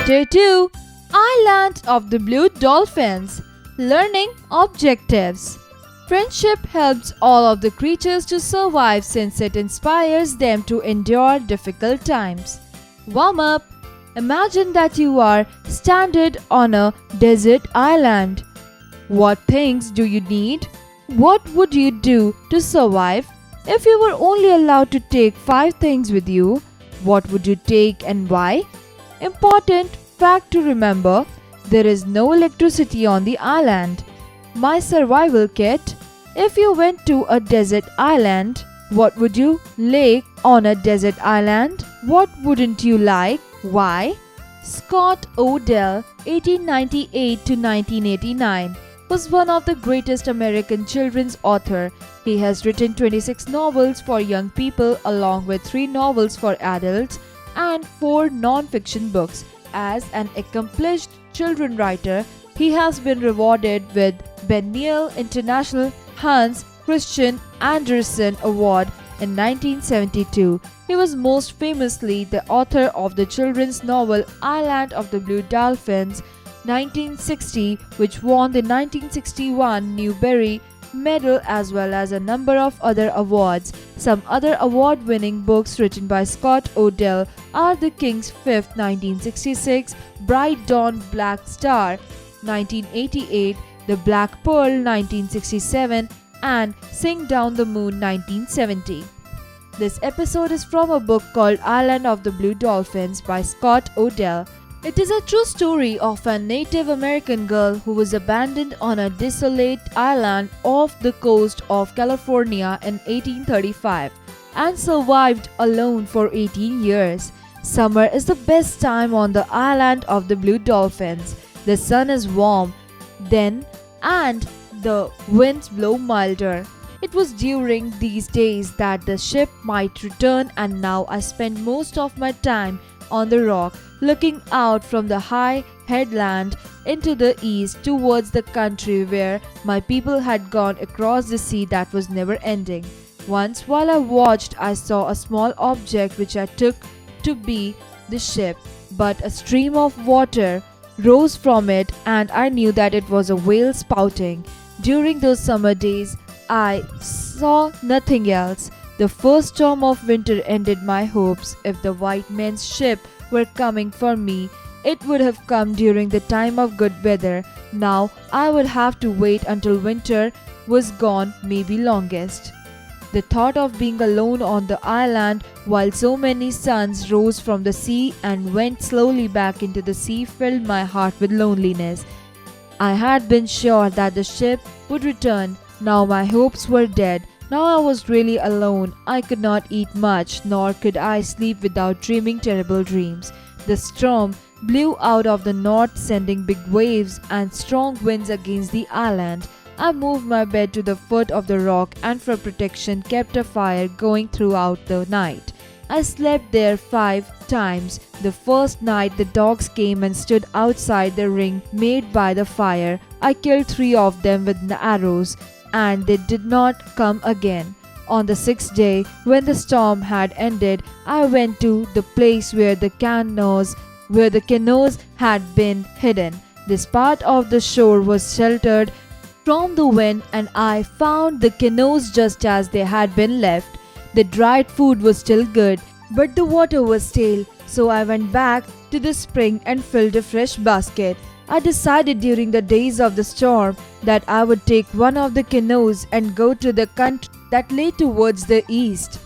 Chapter 2 Island of the Blue Dolphins Learning Objectives Friendship helps all of the creatures to survive since it inspires them to endure difficult times. Warm up. Imagine that you are stranded on a desert island. What things do you need? What would you do to survive? If you were only allowed to take 5 things with you, what would you take and why? Important fact to remember, there is no electricity on the island. My survival kit. If you went to a desert island, what would you like on a desert island? What wouldn't you like? Why? Scott Odell, 1898 to 1989, was one of the greatest American children's authors. He has written 26 novels for young people along with 3 novels for adults and 4 non-fiction books. As an accomplished children's writer, he has been rewarded with Biennial International Hans Christian Andersen Award in 1972. He was most famously the author of the children's novel Island of the Blue Dolphins, 1960, which won the 1961 Newbery Medal as well as a number of other awards. Some other award-winning books written by Scott Odell are The King's Fifth, 1966, Bright Dawn Black Star, 1988, The Black Pearl, 1967, and Sing Down the Moon, 1970. This episode is from a book called Island of the Blue Dolphins by Scott Odell. It is a true story of a Native American girl who was abandoned on a desolate island off the coast of California in 1835 and survived alone for 18 years. Summer is the best time on the Island of the Blue Dolphins. The sun is warm then and the winds blow milder. It was during these days that the ship might return, and now I spend most of my time on the rock, looking out from the high headland into the east towards the country where my people had gone across the sea that was never ending. Once while I watched, I saw a small object which I took to be the ship, but a stream of water rose from it and I knew that it was a whale spouting. During those summer days, I saw nothing else. The first storm of winter ended my hopes. If the white men's ship were coming for me, it would have come during the time of good weather. Now I would have to wait until winter was gone, maybe longest. The thought of being alone on the island while so many suns rose from the sea and went slowly back into the sea filled my heart with loneliness. I had been sure that the ship would return. Now my hopes were dead. Now I was really alone. I could not eat much, nor could I sleep without dreaming terrible dreams. The storm blew out of the north, sending big waves and strong winds against the island. I moved my bed to the foot of the rock and for protection kept a fire going throughout the night. I slept there 5 times. The first night the dogs came and stood outside the ring made by the fire. I killed 3 of them with arrows, and they did not come again. On the 6th day, when the storm had ended, I went to the place where the canoes had been hidden. This part of the shore was sheltered from the wind, and I found the canoes just as they had been left. The dried food was still good, but the water was stale, so I went back to the spring and filled a fresh basket. I decided during the days of the storm that I would take one of the canoes and go to the country that lay towards the east.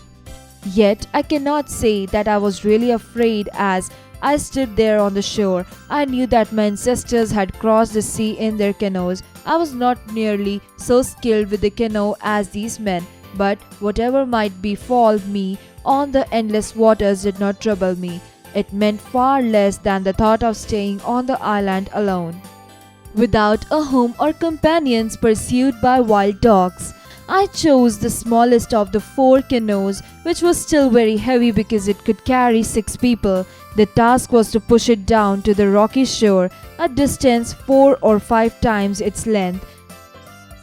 Yet I cannot say that I was really afraid as I stood there on the shore. I knew that my ancestors had crossed the sea in their canoes. I was not nearly so skilled with the canoe as these men, but whatever might befall me on the endless waters did not trouble me. It meant far less than the thought of staying on the island alone, without a home or companions, pursued by wild dogs. I chose the smallest of the 4 canoes, which was still very heavy because it could carry 6 people. The task was to push it down to the rocky shore, a distance 4 or 5 times its length.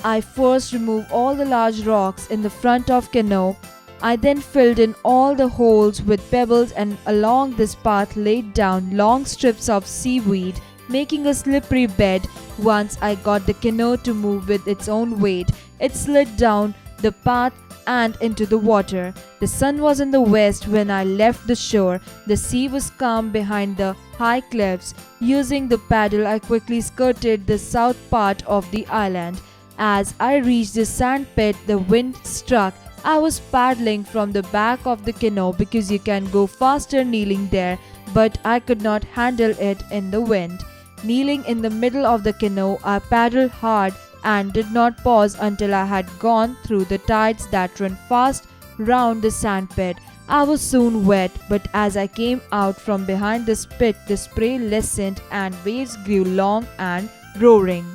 I first removed all the large rocks in the front of canoe I then filled in all the holes with pebbles and along this path laid down long strips of seaweed, making a slippery bed. Once I got the canoe to move with its own weight, it slid down the path and into the water. The sun was in the west when I left the shore. The sea was calm behind the high cliffs. Using the paddle, I quickly skirted the south part of the island. As I reached the sand pit, the wind struck. I was paddling from the back of the canoe because you can go faster kneeling there, but I could not handle it in the wind. Kneeling in the middle of the canoe, I paddled hard and did not pause until I had gone through the tides that run fast round the sand pit. I was soon wet, but as I came out from behind the pit, the spray lessened and waves grew long and roaring.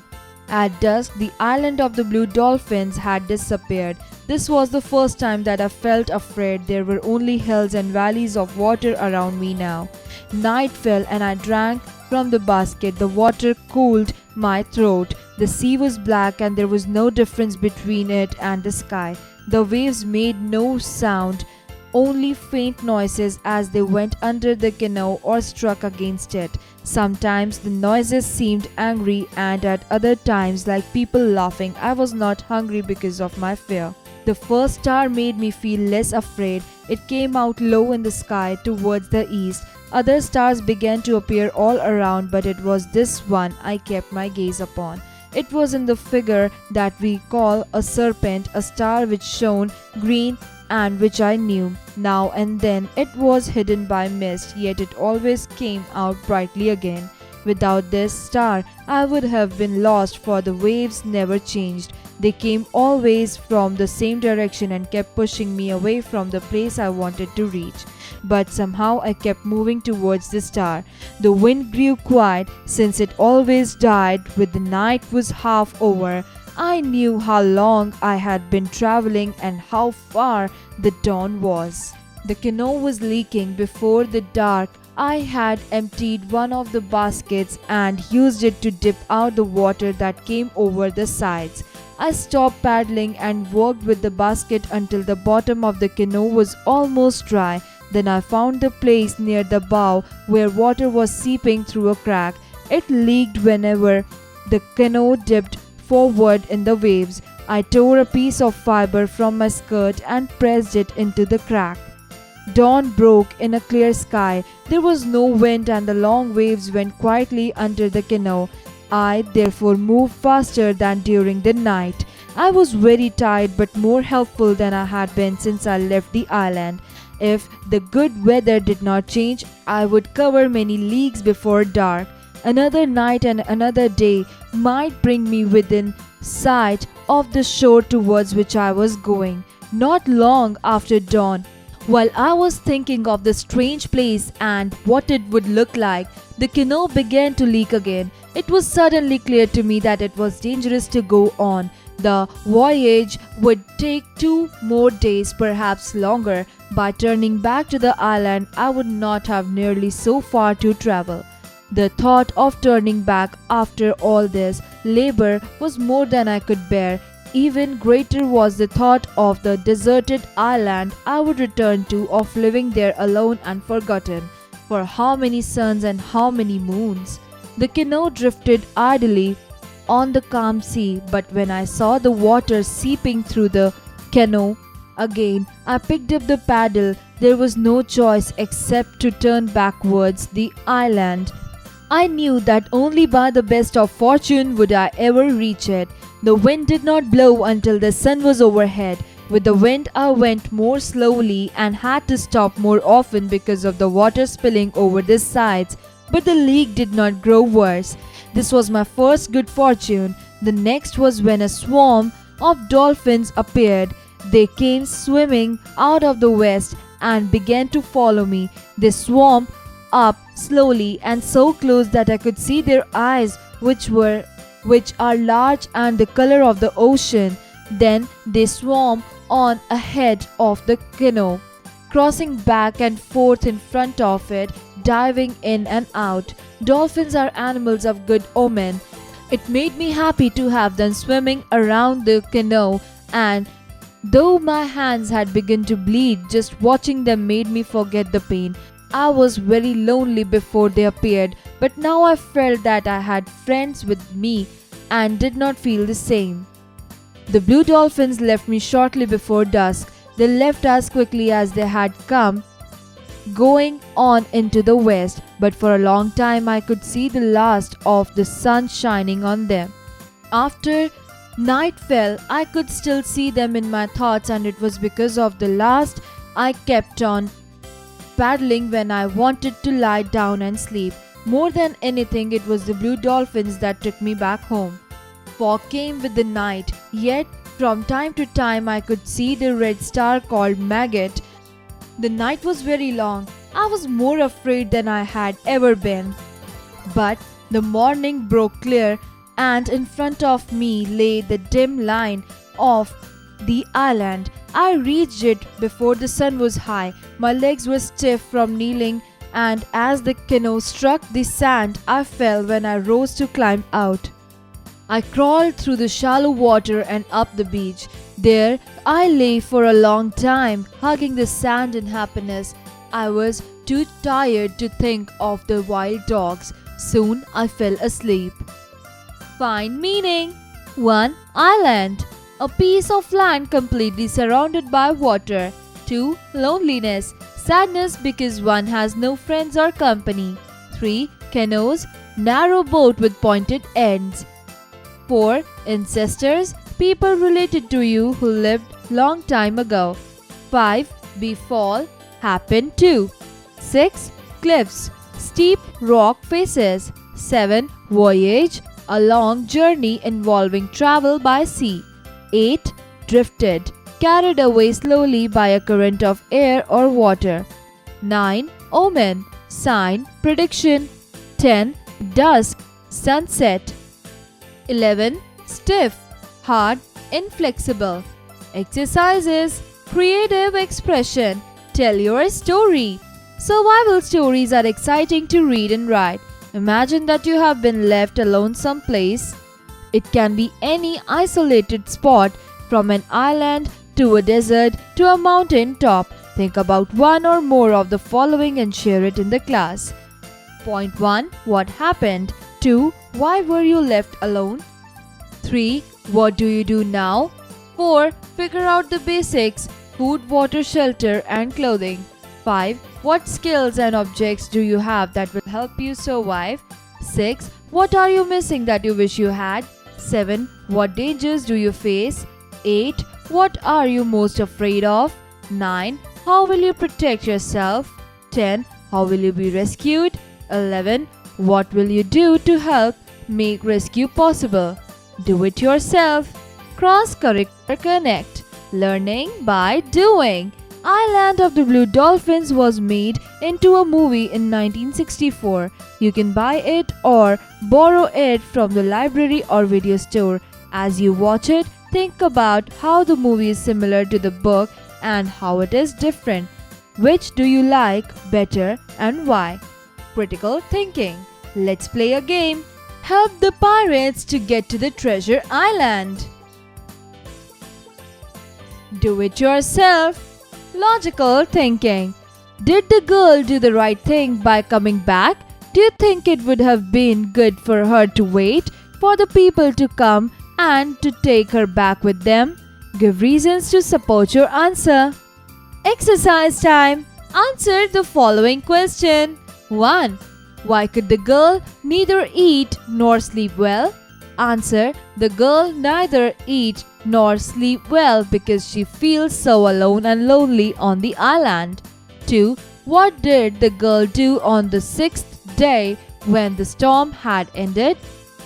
At dusk, the island of the blue dolphins had disappeared. This was the first time that I felt afraid. There were only hills and valleys of water around me now. Night fell and I drank from the basket. The water cooled my throat. The sea was black and there was no difference between it and the sky. The waves made no sound, only faint noises as they went under the canoe or struck against it. Sometimes the noises seemed angry and at other times like people laughing. I was not hungry because of my fear. The first star made me feel less afraid. It came out low in the sky towards the east. Other stars began to appear all around, but it was this one I kept my gaze upon. It was in the figure that we call a serpent, a star which shone green and which I knew. Now and then it was hidden by mist, yet it always came out brightly again. Without this star, I would have been lost, for the waves never changed. They came always from the same direction and kept pushing me away from the place I wanted to reach. But somehow I kept moving towards the star. The wind grew quiet, since it always died when the night was half over. I knew how long I had been traveling and how far the dawn was. The canoe was leaking. Before the dark, I had emptied one of the baskets and used it to dip out the water that came over the sides. I stopped paddling and worked with the basket until the bottom of the canoe was almost dry. Then I found the place near the bow where water was seeping through a crack. It leaked whenever the canoe dipped forward in the waves. I tore a piece of fiber from my skirt and pressed it into the crack. Dawn broke in a clear sky. There was no wind and the long waves went quietly under the canoe. I therefore moved faster than during the night. I was very tired but more helpful than I had been since I left the island. If the good weather did not change, I would cover many leagues before dark. Another night and another day might bring me within sight of the shore towards which I was going. Not long after dawn, while I was thinking of the strange place and what it would look like, the canoe began to leak again. It was suddenly clear to me that it was dangerous to go on. The voyage would take 2 more days, perhaps longer. By turning back to the island, I would not have nearly so far to travel. The thought of turning back after all this labor was more than I could bear. Even greater was the thought of the deserted island I would return to, of living there alone and forgotten. For how many suns and how many moons? The canoe drifted idly on the calm sea, but when I saw the water seeping through the canoe again, I picked up the paddle. There was no choice except to turn backwards the island. I knew that only by the best of fortune would I ever reach it. The wind did not blow until the sun was overhead. With the wind, I went more slowly and had to stop more often because of the water spilling over the sides. But the leak did not grow worse. This was my first good fortune. The next was when a swarm of dolphins appeared. They came swimming out of the west and began to follow me. They swarmed up slowly and so close that I could see their eyes, which are large and the color of the ocean. Then they swarmed on ahead of the canoe, crossing back and forth in front of it, diving in and out. Dolphins are animals of good omen. It made me happy to have them swimming around the canoe and Though my hands had begun to bleed, just watching them made me forget the pain. I was very lonely before they appeared, but now I felt that I had friends with me and did not feel the same. The blue dolphins left me shortly before dusk. They left as quickly as they had come, going on into the west, but for a long time I could see the last of the sun shining on them. After night fell, I could still see them in my thoughts, and it was because of the last I kept on paddling when I wanted to lie down and sleep. More than anything, it was the blue dolphins that took me back home. Fog came with the night, yet from time to time I could see the red star called Maggot. The night was very long. I was more afraid than I had ever been. But the morning broke clear, and in front of me lay the dim line of the island. I reached it before the sun was high. My legs were stiff from kneeling, and as the canoe struck the sand, I fell when I rose to climb out. I crawled through the shallow water and up the beach. There I lay for a long time, hugging the sand in happiness. I was too tired to think of the wild dogs. Soon I fell asleep. Find meaning. 1. Island. A piece of land completely surrounded by water. 2. Loneliness. Sadness because one has no friends or company. 3. Canoes. Narrow boat with pointed ends. 4. Ancestors. People related to you who lived long time ago. 5. Befall. Happened to. 6. Cliffs. Steep rock faces. 7. Voyage. A long journey involving travel by sea. 8. Drifted. Carried away slowly by a current of air or water. 9. Omen. Sign. Prediction. 10. Dusk. Sunset. 11. Stiff. Hard. Inflexible. Exercises. Creative expression. Tell your story. Survival stories are exciting to read and write. Imagine that you have been left alone someplace. It can be any isolated spot, from an island to a desert to a mountain top. Think about one or more of the following and share it in the class. Point 1. What happened? 2. Why were you left alone? 3. What do you do now? 4. Figure out the basics: food, water, shelter, and clothing. 5. What skills and objects do you have that will help you survive? 6. What are you missing that you wish you had? 7. What dangers do you face? 8. What are you most afraid of? 9. How will you protect yourself? 10. How will you be rescued? 11. What will you do to help make rescue possible? Do it yourself. Cross-curricular connect. Learning by doing. Island of the Blue Dolphins was made into a movie in 1964. You can buy it or borrow it from the library or video store. As you watch it, think about how the movie is similar to the book and how it is different. Which do you like better and why? Critical thinking. Let's play a game. Help the pirates to get to the treasure island. Do it yourself. Logical thinking. Did the girl do the right thing by coming back? Do you think it would have been good for her to wait for the people to come and to take her back with them? Give reasons to support your answer. Exercise time. Answer the following question. 1. Why could the girl neither eat nor sleep well? Answer. The girl neither eat nor sleep well because she feels so alone and lonely on the island. 2. What did the girl do on the 6th day when the storm had ended?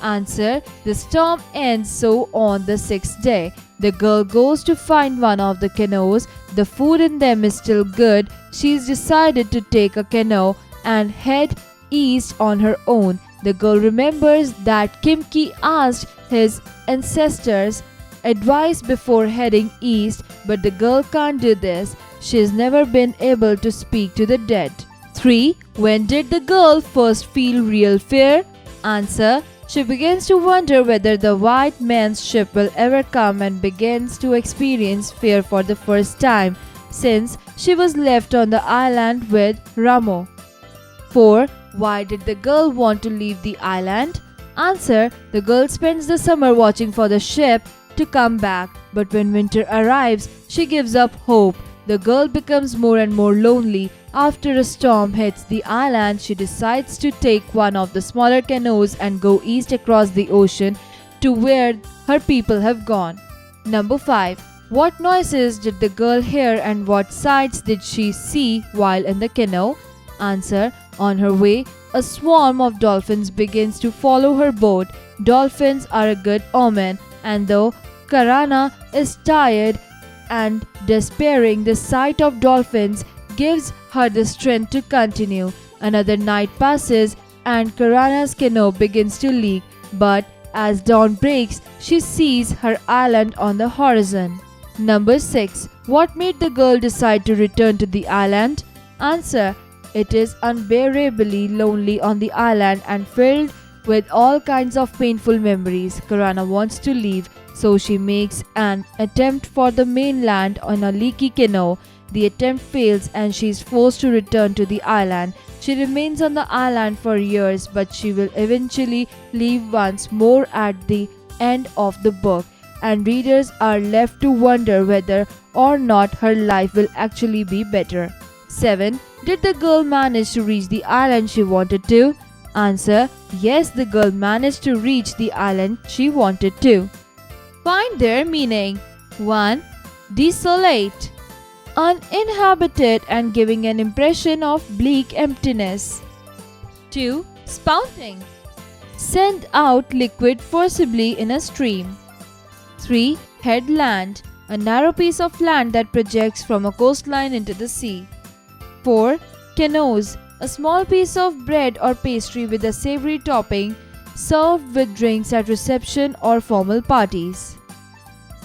Answer. The storm ends so on the 6th day. The girl goes to find one of the canoes. The food in them is still good. She's decided to take a canoe and head east on her own. The girl remembers that Kimki asked his ancestors advice before heading east, but the girl can't do this. She's never been able to speak to the dead. 3. When did the girl first feel real fear? Answer. She begins to wonder whether the white man's ship will ever come and begins to experience fear for the first time since she was left on the island with Ramo. 4. Why did the girl want to leave the island? Answer. The girl spends the summer watching for the ship to come back, but when winter arrives, she gives up hope. The girl becomes more and more lonely. After a storm hits the island, she decides to take one of the smaller canoes and go east across the ocean to where her people have gone. Number 5. What noises did the girl hear and what sights did she see while in the canoe? Answer. On her way, a swarm of dolphins begins to follow her boat. Dolphins are a good omen, and though Karana is tired and despairing, the sight of dolphins gives her the strength to continue. Another night passes and Karana's canoe begins to leak, but as dawn breaks, she sees her island on the horizon. Number 6. What made the girl decide to return to the island? Answer. It is unbearably lonely on the island and filled with all kinds of painful memories. Karana wants to leave, so she makes an attempt for the mainland on a leaky canoe. The attempt fails and she is forced to return to the island. She remains on the island for years, but she will eventually leave once more at the end of the book, and readers are left to wonder whether or not her life will actually be better. 7. Did the girl manage to reach the island she wanted to? Answer. Yes, the girl managed to reach the island she wanted to. Find their meaning. 1. Desolate. Uninhabited and giving an impression of bleak emptiness. 2. Spouting. Send out liquid forcibly in a stream. 3. Headland. A narrow piece of land that projects from a coastline into the sea. 4. Canoes. A small piece of bread or pastry with a savory topping served with drinks at reception or formal parties.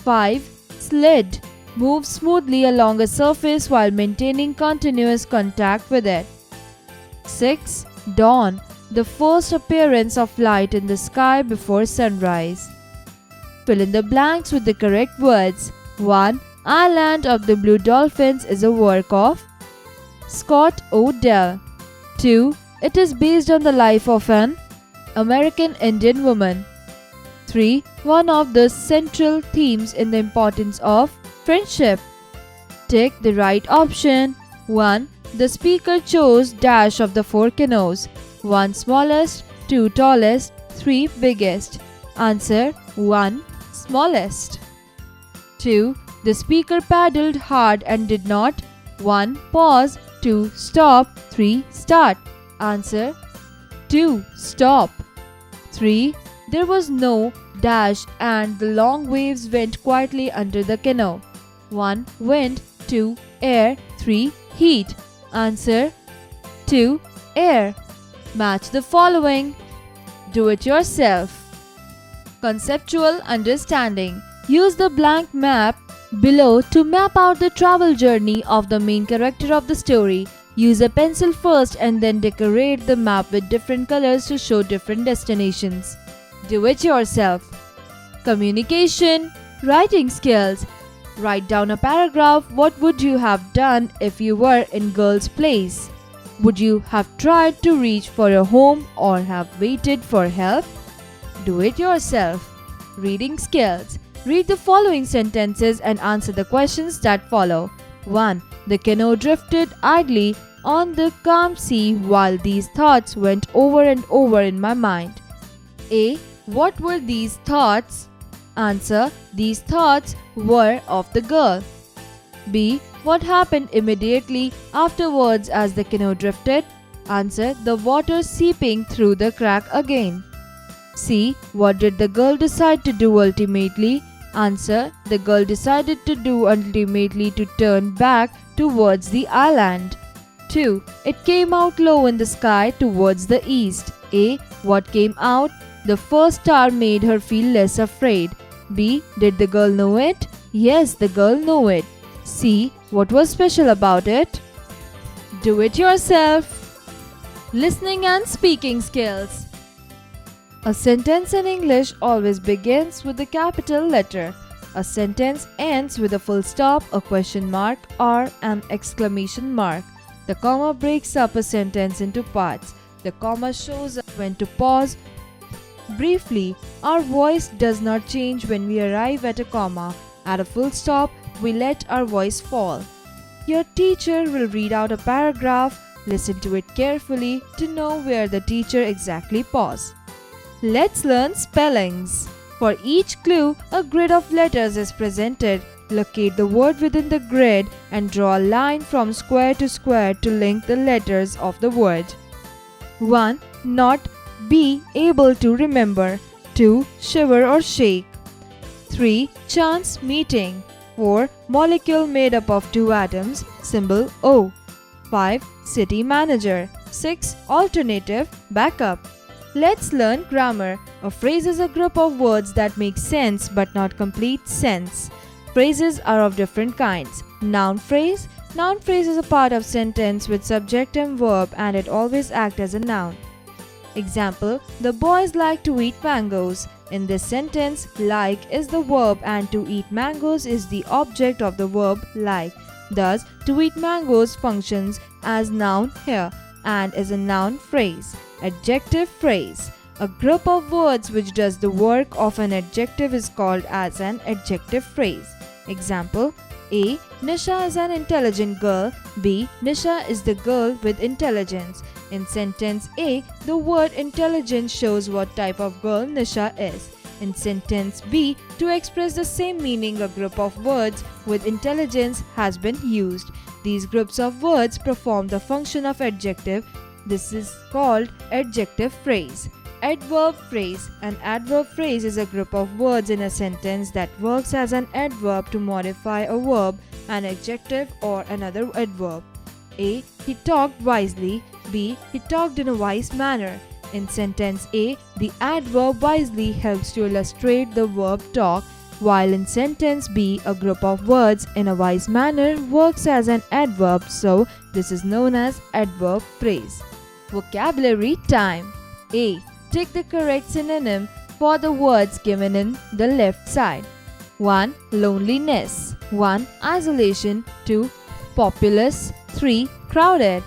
5. Slid. Move smoothly along a surface while maintaining continuous contact with it. 6. Dawn. The first appearance of light in the sky before sunrise. Fill in the blanks with the correct words. 1. Island of the Blue Dolphins is a work of Scott Odell. 2. It is based on the life of an American Indian woman. 3. One of the central themes in the importance of friendship. Tick the right option. 1. The speaker chose dash of the 4 canoes. 1 smallest, 2 tallest, 3 biggest. Answer. 1 smallest. 2. The speaker paddled hard and did not 1. Pause, 2. Stop, 3. Start. Answer. 2. Stop. 3. There was no dash and the long waves went quietly under the canoe. 1. Wind, 2. Air, 3. Heat. Answer. 2. Air. Match the following. Do it yourself. Conceptual understanding. Use the blank map below to map out the travel journey of the main character of the story. Use a pencil first and then decorate the map with different colors to show different destinations. Do it yourself. Communication. Writing skills. Write down a paragraph. What would you have done if you were in girl's place? Would you have tried to reach for a home or have waited for help? Do it yourself. Reading skills. Read the following sentences and answer the questions that follow. 1. The canoe drifted idly on the calm sea while these thoughts went over and over in my mind. A. What were these thoughts? Answer. These thoughts were of the girl. B. What happened immediately afterwards as the canoe drifted? Answer. The water seeping through the crack again. C. What did the girl decide to do ultimately? Answer. The girl decided to do ultimately to turn back towards the island. 2. It came out low in the sky towards the east. A. What came out? The first star made her feel less afraid. B. Did the girl know it? Yes, the girl knew it. C. What was special about it? Do it yourself. Listening and speaking skills. A sentence in English always begins with the capital letter. A sentence ends with a full stop, a question mark, or an exclamation mark. The comma breaks up a sentence into parts. The comma shows us when to pause. Briefly, our voice does not change when we arrive at a comma. At a full stop, we let our voice fall. Your teacher will read out a paragraph. Listen to it carefully to know where the teacher exactly paused. Let's learn spellings. For each clue, a grid of letters is presented. Locate the word within the grid and draw a line from square to square to link the letters of the word. 1. Not be able to remember. 2. Shiver or shake. 3. Chance meeting. 4. Molecule made up of 2 atoms, symbol O. 5. City manager. 6. Alternative, backup. Let's learn grammar. A phrase is a group of words that make sense but not complete sense. Phrases are of different kinds. Noun phrase. Noun phrase is a part of sentence with subject and verb and it always acts as a noun. Example, the boys like to eat mangoes. In this sentence, like is the verb and to eat mangoes is the object of the verb like. Thus, to eat mangoes functions as noun here and is a noun phrase. Adjective phrase. A group of words which does the work of an adjective is called as an adjective phrase. Example, A. Nisha is an intelligent girl. B. Nisha is the girl with intelligence. In sentence A, the word intelligent shows what type of girl Nisha is. In sentence B, to express the same meaning, a group of words with intelligence has been used. These groups of words perform the function of adjective. This is called adjective phrase. Adverb phrase. An adverb phrase is a group of words in a sentence that works as an adverb to modify a verb, an adjective, or another adverb. A. He talked wisely. B. He talked in a wise manner. In sentence A, the adverb wisely helps to illustrate the verb talk, while in sentence B, a group of words in a wise manner works as an adverb, so this is known as adverb phrase. Vocabulary time. A. Take the correct synonym for the words given in the left side. 1. Loneliness. 1. Isolation. 2. Populous. 3. Crowded.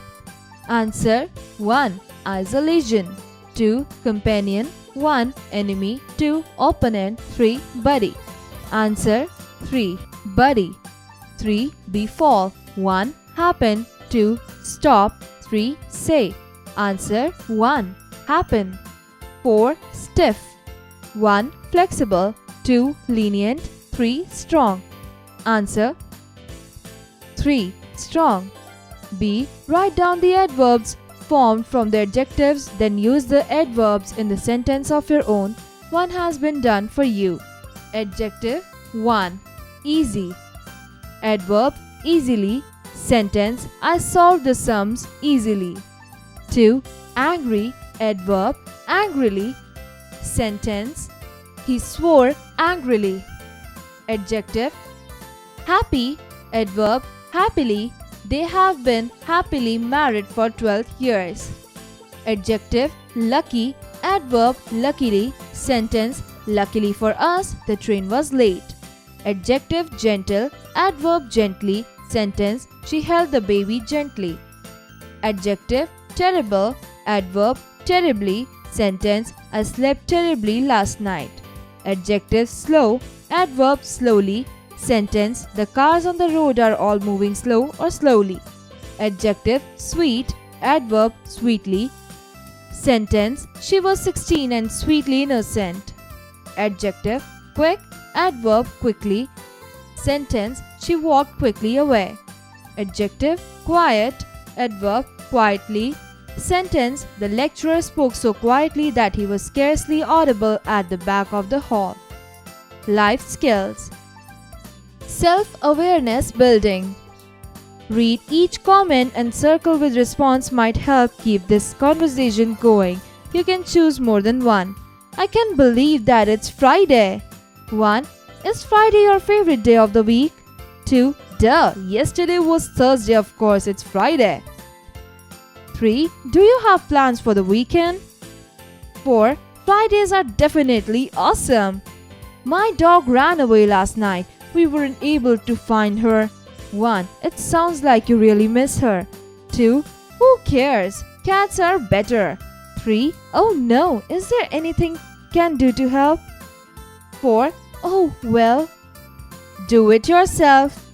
Answer 1. Isolation. 2. Companion. 1. Enemy. 2. Opponent. 3. Buddy. Answer 3. Buddy. 3. Befall. 1. Happen. 2. Stop. 3. Say. Answer 1. Happen. 4. Stiff. 1. Flexible. 2. Lenient. 3. Strong. Answer 3. Strong. B. Write down the adverbs formed from the adjectives, then use the adverbs in the sentence of your own. One has been done for you. Adjective 1. Easy. Adverb easily. Sentence, I solved the sums easily. 2. Angry. Adverb angrily. Sentence, he swore angrily. Adjective happy. Adverb happily. They have been happily married for 12 years. Adjective lucky. Adverb luckily. Sentence, luckily for us, the train was late. Adjective gentle. Adverb gently. Sentence, she held the baby gently. Adjective terrible. Adverb terribly. Sentence, I slept terribly last night. Adjective slow. Adverb slowly. Sentence, the cars on the road are all moving slow or slowly. Adjective sweet. Adverb sweetly. Sentence, she was 16 and sweetly innocent. Adjective quick. Adverb quickly. Sentence, she walked quickly away. Adjective quiet. Adverb quietly. Sentence, the lecturer spoke so quietly that he was scarcely audible at the back of the hall. Life skills. Self-awareness building. Read each comment and circle with response might help keep this conversation going. You can choose more than one. I can't believe that it's Friday. 1. Is Friday your favorite day of the week? 2. Duh, yesterday was Thursday, of course it's Friday. 3. Do you have plans for the weekend? 4. Fridays are definitely awesome. My dog ran away last night. We weren't able to find her. 1. It sounds like you really miss her. 2. Who cares? Cats are better. 3. Oh no, is there anything can do to help? 4. Oh well. Do it yourself.